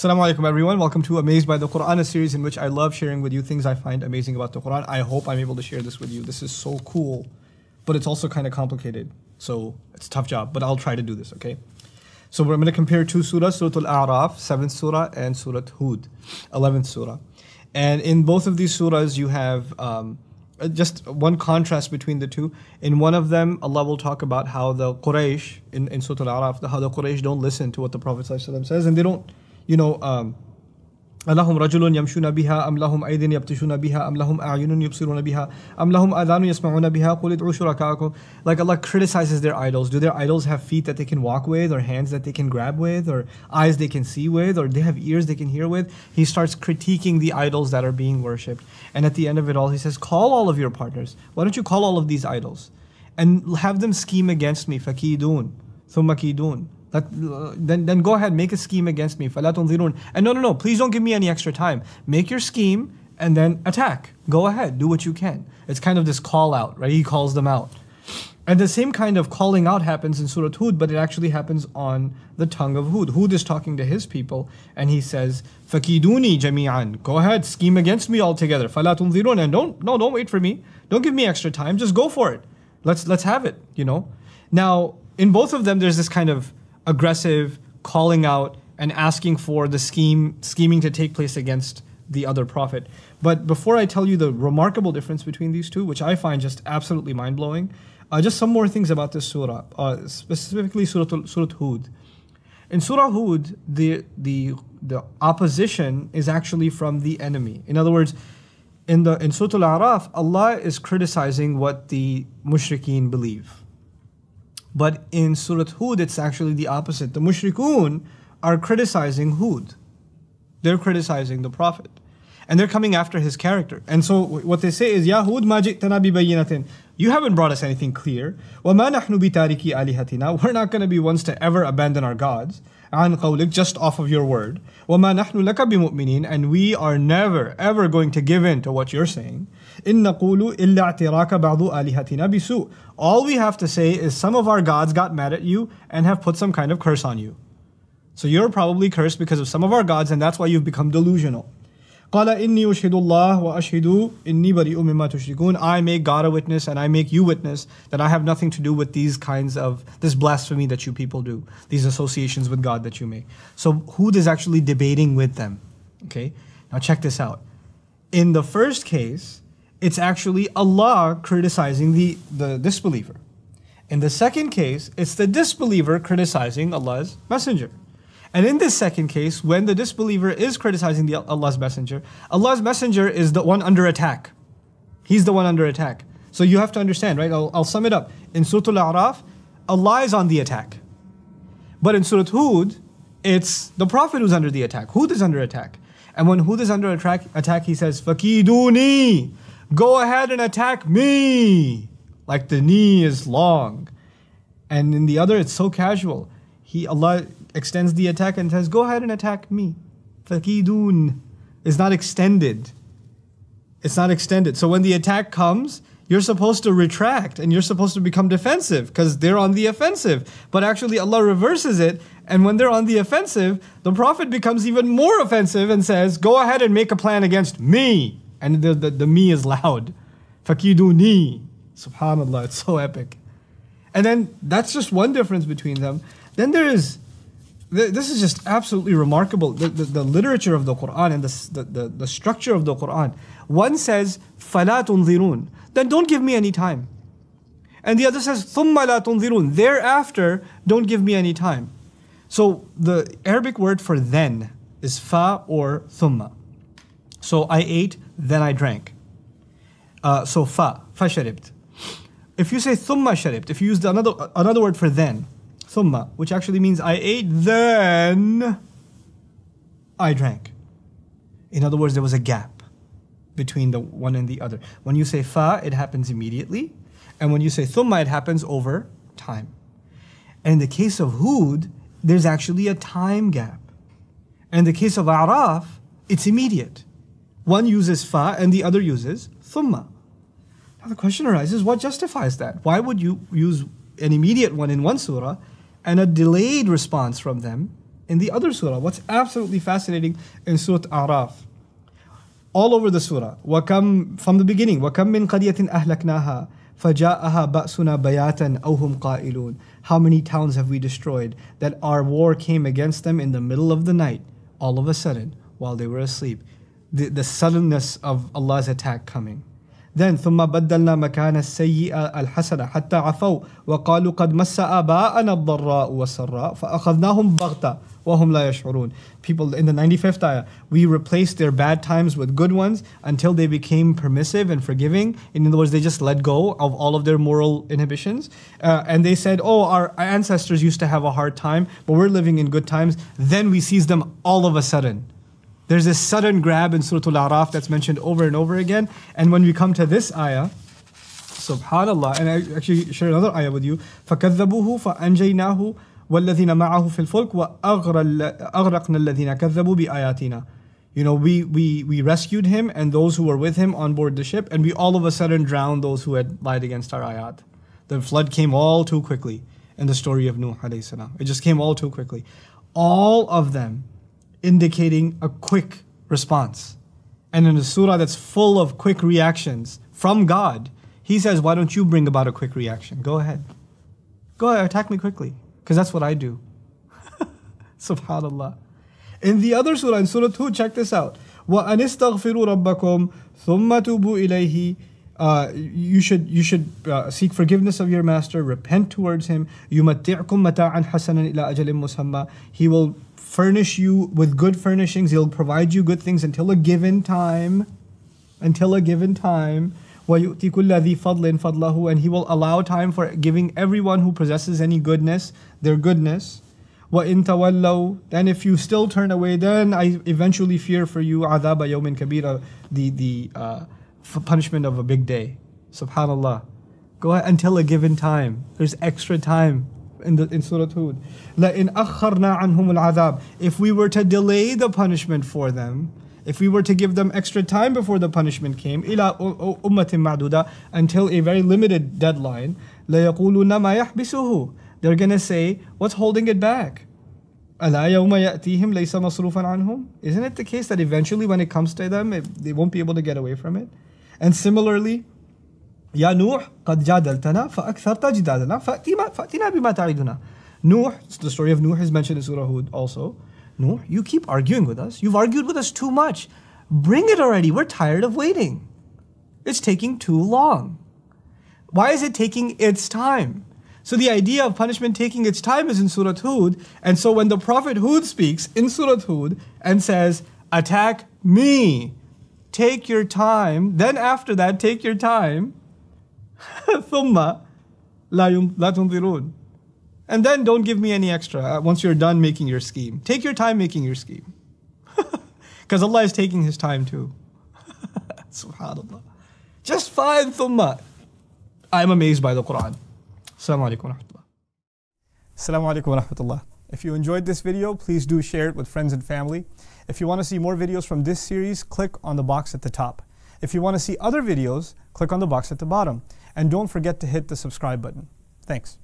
Assalamu alaikum everyone, welcome to Amazed by the Quran, a series in which I love sharing with you things I find amazing about the Quran. I hope I'm able to share this with you. This is so cool, but it's also kind of complicated. So it's a tough job, but I'll try to do this, okay? So we're going to compare two surahs, Surah Al-A'raf, 7th surah, and Surah Hud, 11th surah. And in both of these surahs you have just one contrast between the two. In one of them, Allah will talk about how the Quraysh, in Surah Al-A'raf, how the Quraysh don't listen to what the Prophet ﷺ says, and they don't, أَلَهُمْ رَجُلٌ يَمْشُونَ بِهَا أَمْ لَهُمْ أَيْدٍ يَبْطِشُونَ بِهَا أَمْ لَهُمْ أَعْيُنٌ يُبْصِرُونَ بِهَا أَمْ لَهُمْ آذَانٌ يَسْمَعُونَ بِهَا قُلِ ادْعُوا شُرَكَاءَكُمْ. Like Allah criticizes their idols. Do their idols have feet that they can walk with, or hands that they can grab with, or eyes they can see with, or they have ears they can hear with? He starts critiquing the idols that are being worshipped. And at the end of it all, he says, call all of your partners. Why don't you call all of these idols? And have them scheme against me. فَكِيدُونَ ثُمَّ كِيدُونَ. Then go ahead, make a scheme against me. فَلَا تُنْظِرُونَ. And no, please don't give me any extra time. Make your scheme and then attack. Go ahead, do what you can. It's kind of this call out, right? He calls them out. And the same kind of calling out happens in Surah Hud, but it actually happens on the tongue of Hud. Hud is talking to his people and he says, فَكِيدُونِي جَمِيعًا. Go ahead, scheme against me altogether. فَلَا تُنْظِرُونَ. And don't wait for me. Don't give me extra time. Just go for it. Let's have it, Now, in both of them, there's this kind of aggressive calling out and asking for the scheming to take place against the other prophet. But before I tell you the remarkable difference between these two, which I find just absolutely mind-blowing, just some more things about this surah, specifically Surah Hud. In Surah Hud, the opposition is actually from the enemy. In other words, in Surah Al-A'raf, Allah is criticizing what the mushrikeen believe. But in Surah Hud, it's actually the opposite. The mushrikun are criticizing Hud. They're criticizing the Prophet. And they're coming after his character. And so what they say is, Ya Hud ma ji'tana bi bayyinatin. You haven't brought us anything clear. وَمَا نَحْنُ بِتَارِكِ آلِهَتِنَا. We're not going to be ones to ever abandon our gods. عَنْ قَوْلِكَ. Just off of your word. وَمَا نَحْنُ لَكَ بِمُؤْمِنِينَ. And we are never, ever going to give in to what you're saying. إِن نَقُولُ إِلَّا اعْتِرَاكَ بَعْضُ آلِهَتِنَا بِسُوءٍ. All we have to say is some of our gods got mad at you and have put some kind of curse on you. So you're probably cursed because of some of our gods, and that's why you've become delusional. قَالَ إِنِّي أُشْهِدُ اللَّهَ وَأَشْهِدُ إِنِّي بَرِيءٌ مِّمَّا تُشْرِكُونَ. I make God a witness and I make you witness that I have nothing to do with these kinds of, this blasphemy that you people do, these associations with God that you make. So Hud is actually debating with them. Okay, now check this out. In the first case, it's actually Allah criticizing the disbeliever. In the second case, it's the disbeliever criticizing Allah's messenger. And in this second case, when the disbeliever is criticizing Allah's messenger is the one under attack. He's the one under attack. So you have to understand, right? I'll sum it up. In Surah Al-A'raf, Allah is on the attack. But in Surah Hud, it's the Prophet who's under the attack. Hud is under attack. And when Hud is under attack, he says, فَكِيدُونِي. Go ahead and attack me. Like the knee is long. And in the other, it's so casual. Allah extends the attack and says, go ahead and attack me. فَكِيدُون is not extended. It's not extended. So when the attack comes, you're supposed to retract and you're supposed to become defensive because they're on the offensive. But actually Allah reverses it, and when they're on the offensive, the Prophet becomes even more offensive and says, go ahead and make a plan against me. And the me is loud. فَكِيدُونِي. Subhanallah, it's so epic. And then that's just one difference between them. Then this is just absolutely remarkable, the literature of the Quran and the structure of the Quran. One says, فَلَا تُنْظِرُونَ. Then don't give me any time. And the other says, ثُمَّ لَا تُنْظِرُونَ. Thereafter, don't give me any time. So the Arabic word for then is fa or thumma. So I ate, then I drank. So فَشَرِبْت. If you say thumma sharibt, if you use another word for then, thumma, which actually means I ate, then I drank. In other words, there was a gap between the one and the other. When you say fa, it happens immediately. And when you say thumma, it happens over time. And in the case of Hud, there's actually a time gap. And in the case of A'raf, it's immediate. One uses fa and the other uses thumma. Now the question arises, what justifies that? Why would you use an immediate one in one surah and a delayed response from them In the other surah, what's absolutely fascinating in Surah A'raf, all over the surah, وَكَمْ, from the beginning, وَكَمْ مِنْ قَرْيَةٍ أَهْلَكْنَاهَا فَجَاءَهَا بَأْسُنَا بَيَاتًا أَوْ هُمْ قَائِلُونَ. How many towns have we destroyed that our war came against them in the middle of the night, all of a sudden, while they were asleep. The suddenness of Allah's attack coming. Then ثُمَّ بَدَّلْنَا مَكَانَ السَّيِّئَةِ الْحَسَنَةَ حَتَّى عَفَوْا وَقَالُوا قَدْ مَسَّ آبَاءَنَا الضَّرَّاءُ وَالسَّرَّاءُ فَأَخَذْنَاهُمْ بَغْتَةً وَهُمْ لَا يَشْعُرُونَ. People, in the 95th ayah, we replaced their bad times with good ones until they became permissive and forgiving. In other words, they just let go of all of their moral inhibitions. And they said, oh, our ancestors used to have a hard time, but we're living in good times. Then we seize them all of a sudden. There's this sudden grab in Surah Al-A'raf that's mentioned over and over again. And when we come to this ayah, subhanallah, and I actually share another ayah with you, فَكَذَّبُوهُ فَأَنْجَيْنَاهُ وَالَّذِينَ مَعَهُ فِي الْفُلْكِ وَأَغْرَقْنَا الَّذِينَ كَذَّبُوا بِآيَاتِنَا. You know, we rescued him and those who were with him on board the ship, and we all of a sudden drowned those who had lied against our ayat. The flood came all too quickly in the story of Nuh alayhi salam. It just came all too quickly. All of them indicating a quick response. And in a surah that's full of quick reactions from God, He says, why don't you bring about a quick reaction? Go ahead. Go ahead, attack me quickly. Because that's what I do. Subhanallah. In the other surah, in Surah Hud, check this out. وَأَنِ اسْتَغْفِرُوا رَبَّكُمْ ثُمَّ تُوبُوا إِلَيْهِ. You should seek forgiveness of your master, repent towards him. يُمَتِّعْكُمْ مَتَاعًا حَسَنًا إِلَىٰ أَجَلٍ مُسَمَّى. He will furnish you with good furnishings. He'll provide you good things until a given time. Until a given time. وَيُؤْتِ كُلَّ ذِي فَضْلٍ فَضْلَهُ. And He will allow time for giving everyone who possesses any goodness, their goodness. وَإِن تَوَلَّوْا. And if you still turn away, then I eventually fear for you عَذَابَ يَوْمٍ كَبِيرٍ. The punishment of a big day. Subhanallah. Go ahead until a given time. There's extra time in Surah Hud. لَإِنْ أَخَّرْنَا عَنْهُمُ الْعَذَابِ. If we were to delay the punishment for them, if we were to give them extra time before the punishment came, إِلَىٰ أُمَّةٍ مَعْدُودَةٍ, until a very limited deadline, لَيَقُولُونَ مَا يَحْبِسُهُ. They're going to say, what's holding it back? أَلَا يَوْمَ يَأْتِيهِمْ لَيْسَ مَصْرُوفًا عَنْهُمْ. Isn't it the case that eventually when it comes to them, they won't be able to get away from it? And similarly, يَا نُوحْ قَدْ جَادَلْتَنَا فَأَكْثَرْتَ جِدَالَنَا فَأْتِنَا بِمَا تَعِدُنَا. Nuh, the story of Nuh is mentioned in Surah Hud also. Nuh, you keep arguing with us. You've argued with us too much. Bring it already. We're tired of waiting. It's taking too long. Why is it taking its time? So the idea of punishment taking its time is in Surah Hud. And so when the Prophet Hud speaks in Surah Hud and says, attack me, take your time, then after that, take your time, ثُمَّ لَا تُنْظِرُونَ. And then don't give me any extra once you're done making your scheme. Take your time making your scheme. Because Allah is taking His time too. Subhanallah. Just fine, thumma. I'm amazed by the Quran. Assalamu alaikum wa rahmatullah. Assalamu alaikum wa rahmatullah. If you enjoyed this video, please do share it with friends and family. If you want to see more videos from this series, click on the box at the top. If you want to see other videos, click on the box at the bottom. And don't forget to hit the subscribe button. Thanks.